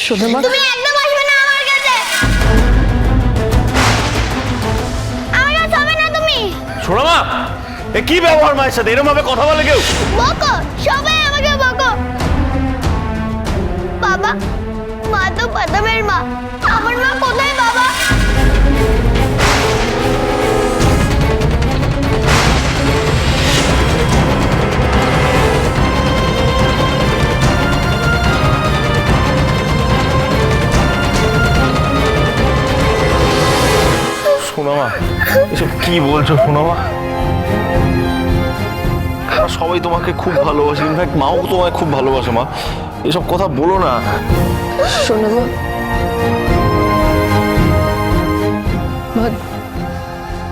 শোনো মা, তুমি একদম আসবে না আমার কাছে। আমার কাছে হবে না তুমি। শোনো মা, এ কি ব্যবহার মায়ের সাথে? এরকম ভাবে কথা বলে কেউ? বকো, সবাই আমাকে বকো। বাবা, মা তো প্রথমের মা, আমার মা কোথায় বাবা? শোনো মা, এসব কি বলছো? শোনো মা, সবাই তোমাকে খুব ভালোবাসে, ইনফ্যাক্ট মাও তোমায় খুব ভালোবাসে। মা, এসব কথা বলো না। শোনো মা, মা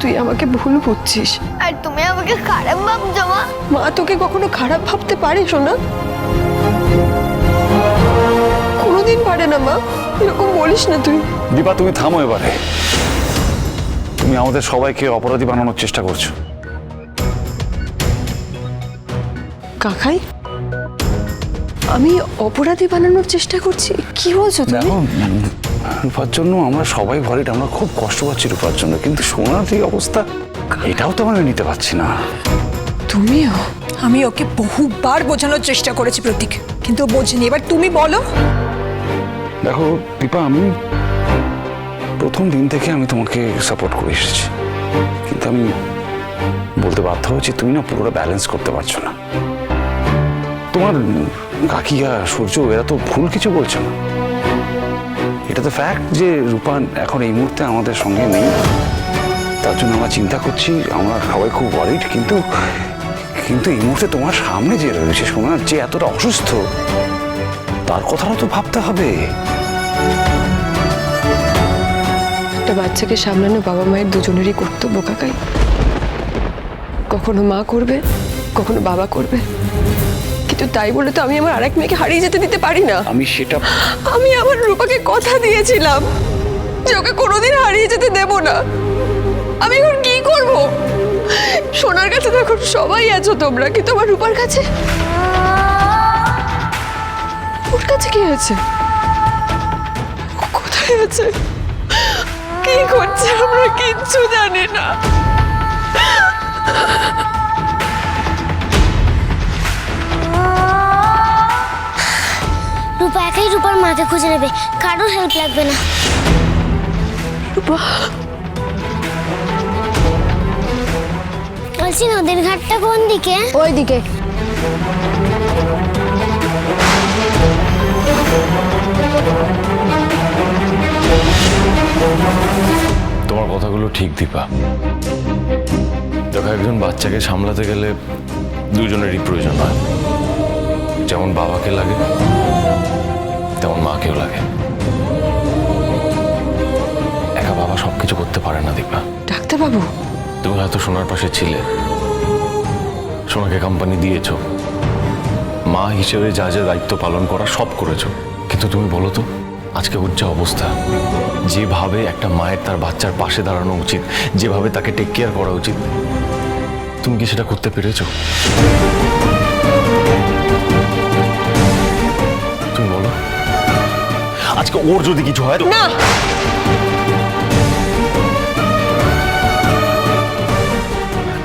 তুই আমাকে ভুল বুঝছিস। আর তুমি আমাকে খারাপ ভাবছো মা? মা তোকে কখনো খারাপ ভাবতে পারে শোনা? কোনোদিন পারে না মা, এরকম বলিস না তুই। দীপা, তুমি থামো এবারে। তুমি আমাদের সবাইকে অপরাধী বানানোর চেষ্টা করছো। কাকাই, আমি অপরাধী বানানোর চেষ্টা করছি? কি বলছো তুমি? দেখো, রূপার জন্য আমরা সবাই ভরিট, আমরা খুব কষ্ট পাচ্ছি রূপার জন্য, কিন্তু সোনার যে অবস্থা, এটাও তো আমরা নিতে পারছি না। তুমিও? আমি ওকে বহুবার বোঝানোর চেষ্টা করেছি প্রতীক, কিন্তু ও বোঝেনি। এবার তুমি বলো। দেখো দীপা, আমি প্রথম দিন থেকে আমি তোমাকে সাপোর্ট করে এসেছি, কিন্তু আমি বলতে বাধ্য হচ্ছি তুমি না পুরোটা ব্যালেন্স করতে পারছো না। তোমার কাকিয়া, সূর্য, এরা তো ভুল কিছু বলছে না। এটা তো ফ্যাক্ট যে রূপান এখন এই মুহূর্তে আমাদের সঙ্গে নেই, তার জন্য আমরা চিন্তা করছি, আমরা সবাই খুব ওয়ারিড। কিন্তু কিন্তু এই মুহূর্তে তোমার সামনে যে রয়েছে সোনার, যে এতটা অসুস্থ, তার কথাটা তো ভাবতে হবে। একটা বাচ্চাকে সামলানো বাবা মায়ের দুজনেরই কর্তব্য কাকাই। কখনো মা করবে, কখনো বাবা করবে, কিন্তু তাই বলে তো আমি আমার আরেক মেয়েকে হারিয়ে যেতে দিতে পারি না। আমি আমার রূপাকে কথা দিয়েছিলাম যে ওকে কোনোদিন হারিয়ে যেতে দেব না। আমি এখন কি করব? সোনার কাছে তো এখন সবাই আছো তোমরা, কিন্তু আমার রূপার কাছে, ওর কাছে কি আছে? ও কোথায় আছে, কি করছে আমরা কিচ্ছু জানি না। রূপা একাই রূপার মাকে খুঁজে নেবে, কারোর হেল্প লাগবে না। রূপা, বলছি নদীর ঘাটটা কোন দিকে? ওই দিকে। তোমার কথাগুলো ঠিক দীপা। দেখো, একজন বাচ্চাকে সামলাতে গেলে দুজনেরই প্রয়োজন হয়। যেমন বাবাকে লাগে, তেমন মাকেও লাগে। একা বাবা সবকিছু করতে পারে না দীপা। ডাক্তারবাবু, তুমি হয়তো সোনার পাশে ছিলে, সোনাকে কোম্পানি দিয়েছো, মা হিসেবে যা যা দায়িত্ব পালন করা সব করেছো, কিন্তু তুমি বলো তো, আজকে ওর যা অবস্থা, যেভাবে একটা মায়ের তার বাচ্চার পাশে দাঁড়ানো উচিত, যেভাবে তাকে টেক কেয়ার করা উচিত, তুমি কি সেটা করতে পেরেছো? তুমি বলো, আজকে ওর যদি কিছু হয় না,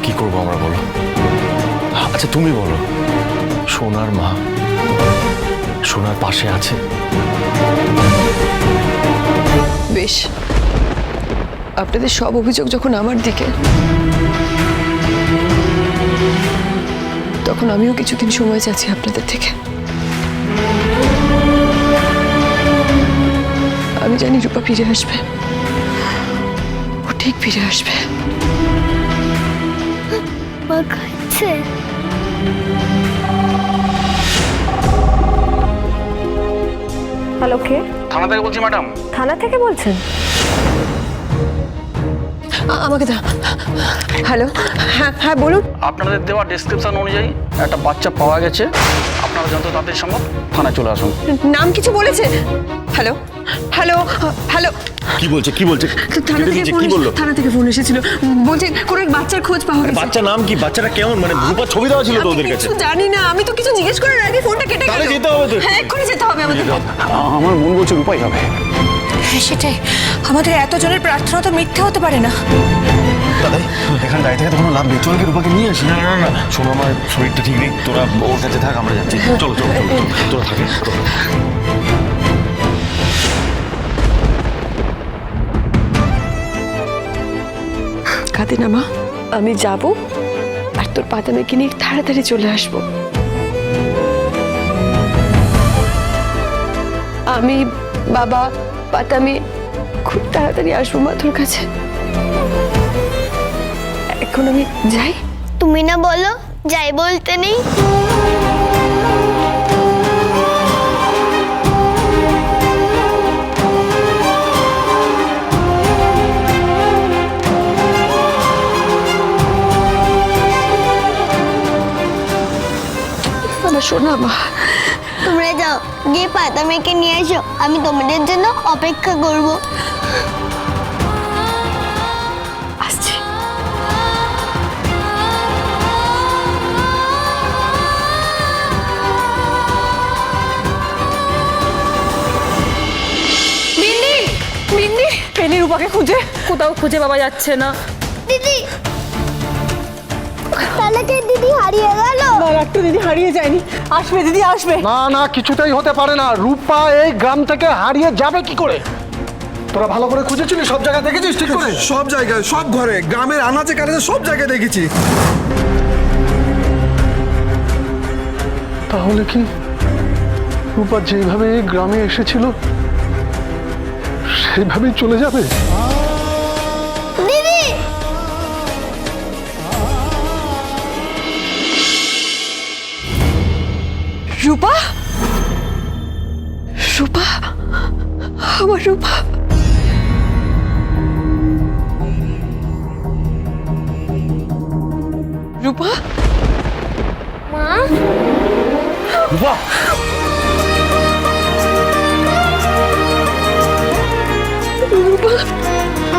কি করবো আমরা বলো? আচ্ছা তুমি বলো, সোনার মা সোনার পাশে আছে? বেশ, আপনাদের সব অভিযোগ যখন আমার দিকে, তখন আমিও কিছুদিন সময় চাচ্ছি আপনাদের থেকে। আমি জানি রূপা ফিরে আসবে, ও ঠিক ফিরে আসবে। মা খাচ্ছে। হ্যালো, কে? থানা থেকে বলছি ম্যাডাম। থানা থেকে বলছেন? আমাকে দাও। হ্যালো, হ্যাঁ হ্যাঁ বলুন। আপনাদের দেওয়া ডেসক্রিপশন অনুযায়ী একটা বাচ্চা পাওয়া গেছে। আপনারা আপনারা যত তাড়াতাড়ি সম্ভব থানায় চলে আসুন। নাম কিছু বলেছে? হ্যালো হ্যালো হ্যালো, কি বলছে থানা থেকে কি বললো? থানা থেকে ফোন এসেছিল, বলছে কোনো এক বাচ্চার খোঁজ পাওয়া গেছে। বাচ্চা নাম কি? বাচ্চাটা কেমন? মানে রূপার ছবি দেওয়া ছিল তো আমি ওদের কাছে। কিছু জানি না, আমি তো কিছু জিজ্ঞেস করার আগে ফোনটা কেটে গেল। তাহলে যেতে হবে তো। হ্যাঁ, এক্ষুনি যেতে হবে আমাদের। আমার মন বলছে রূপাই হবে। হ্যাঁ সেটাই, আমাদের এতজনের প্রার্থনা তো মিথ্যে হতে পারে না। দাদাই এখানে দাঁড়িয়ে থেকে তো কোনো লাভ নেই, চল রূপাকে নিয়ে আসি। না শোনো, আমার শরীরটা ঠিক নেই, তোরা ওর কাছে থাক, আমরা যাচ্ছি। চলো তোরা থাকে। কাঁদে না মা, আমি যাব আর তোর পাতা মেয়েকে নিয়ে তাড়াতাড়ি চলে আসব। আমি, বাবা, পাতামি খুব তাড়াতাড়ি আসবো মা তোর কাছে। এখন আমি যাই। তুমি না বলো যাই বলতে নেই। আমার শোনা মা। তোমরা যাও, গিয়ে পাতা মেয়েকে নিয়ে এসো, আমি তোমাদের জন্য অপেক্ষা করব। আসছি। মিন্নি, মিন্নি, পেনি রূপাকে খুঁজে কোথাও খুঁজে পাওয়া যাচ্ছে না। দিদি, তাহলে কি দিদি হারিয়ে গেল? একটু দিদি হারিয়ে যায়নি, আসবে দিদি আসবে। না না, কিছুতেই হতে পারে না। রূপা এই গ্রাম থেকে হারিয়ে যাবে কি করে? তোরা ভালো করে খুঁজেছিলি, সব জায়গায় দেখেছিস ঠিক করে? সব জায়গায়, সব ঘরে, গ্রামের আনাচে কানাচে সব জায়গায় দেখেছি। তাহলে কি রূপা যেভাবে এই গ্রামে এসেছিল সেভাবেই চলে যাবে? দিদি, রূপা, রূপা, আমার রূপা। রূপা, মা, রূপা, রূপা,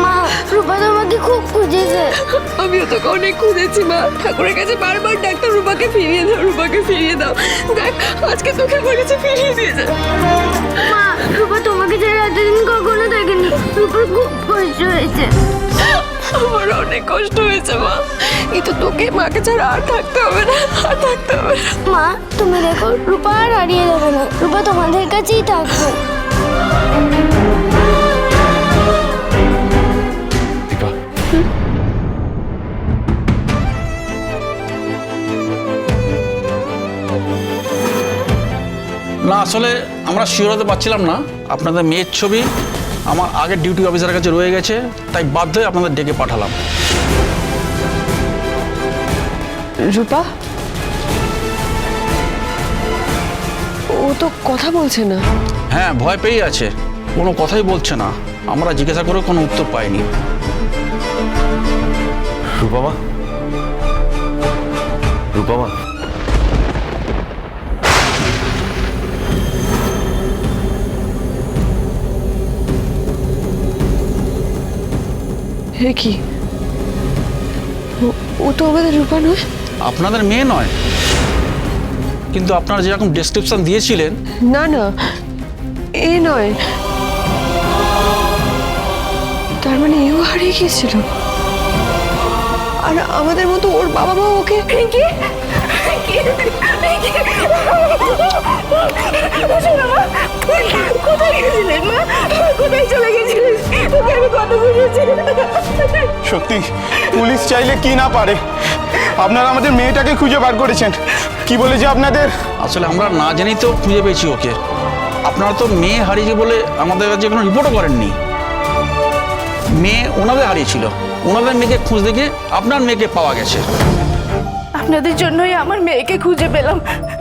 মা, রূপা তোমাকে খুব খুঁজেছে। আমিও তোকে অনেক খুঁজেছি মা, ঠাকুরের কাছে বারবার ডাক্তার রূপাকে ফিরিয়ে দাও, রূপাকে ফিরিয়ে দাও। দেখ আজকে তোকে আমার কাছে ফিরিয়ে দিয়েছে। মা, রূপা তোমাকে ছাড়া এতদিন কখনো দেখেনি, রূপার খুব কষ্ট হয়েছে। আমার অনেক কষ্ট হয়েছে মা, কিন্তু তোকে মাকে ছাড়া আর থাকতে হবে না, আর থাকতে হবে না। মা, তুমি দেখো, রূপা আর হারিয়ে যাবে না, রূপা তোমাদের কাছেই থাকবে। দীপা, না আসলে আমরা শিওর হতে পারছিলাম না। আপনাদের মেয়ের ছবি আমার আগের ডিউটি অফিসারের কাছে রয়ে গেছে, তাই বাধ্য হয়ে আপনাদের ডেকে পাঠালাম। রূপা, ও তো কথা বলছে না। হ্যাঁ, ভয় পেয়েই আছে, কোনো কথাই বলছে না। আমরা জিজ্ঞাসা করে কোনো উত্তর পাইনি। রূপামা, রূপামা, হে কি, ও তো আমাদের রূপা নয়। আপনাদের মেয়ে নয়, কিন্তু আপনারা যেরকম ডেসক্রিপশন দিয়েছিলেন। না না, এ নয়। তার মানে এও হারিয়ে গিয়েছিল, আর আমাদের মতো ওর বাবা মা ওকে কি কোথায় গেছিলেন মা? কোথায় চলে গেছিলেন? তোকে আমি কত বুঝেছি। সত্যি পুলিশ চাইলে কি না পারে। আপনারা আমাদের মেয়েটাকে খুঁজে বার করেছেন, কি বলে যে আপনাদের। আসলে আমরা না জেনেই তো খুঁজে পেয়েছি ওকে। আপনারা তো মেয়ে হারিয়েছে বলে আমাদের কাছে কোনো রিপোর্টও করেননি। মেয়ে ওনাদের হারিয়েছিল, ওনাদের মেয়েকে খুঁজতে গিয়ে আপনার মেয়েকে পাওয়া গেছে। আপনাদের জন্যই আমার মেয়েকে খুঁজে পেলাম,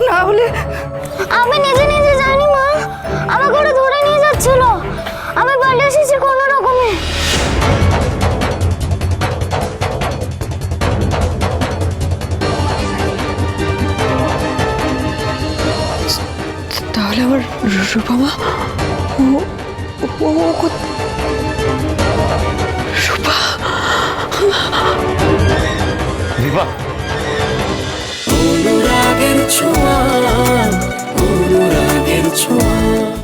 না হলে আমি নিজে নিজে জানি মা, আমাকে ওরা ধরে নিয়ে যাচ্ছিল, আমি পালিয়ে এসেছি কোনো রকমে। রূপমা ও ও রূপা দীপা অনুরাগের ছোঁয়া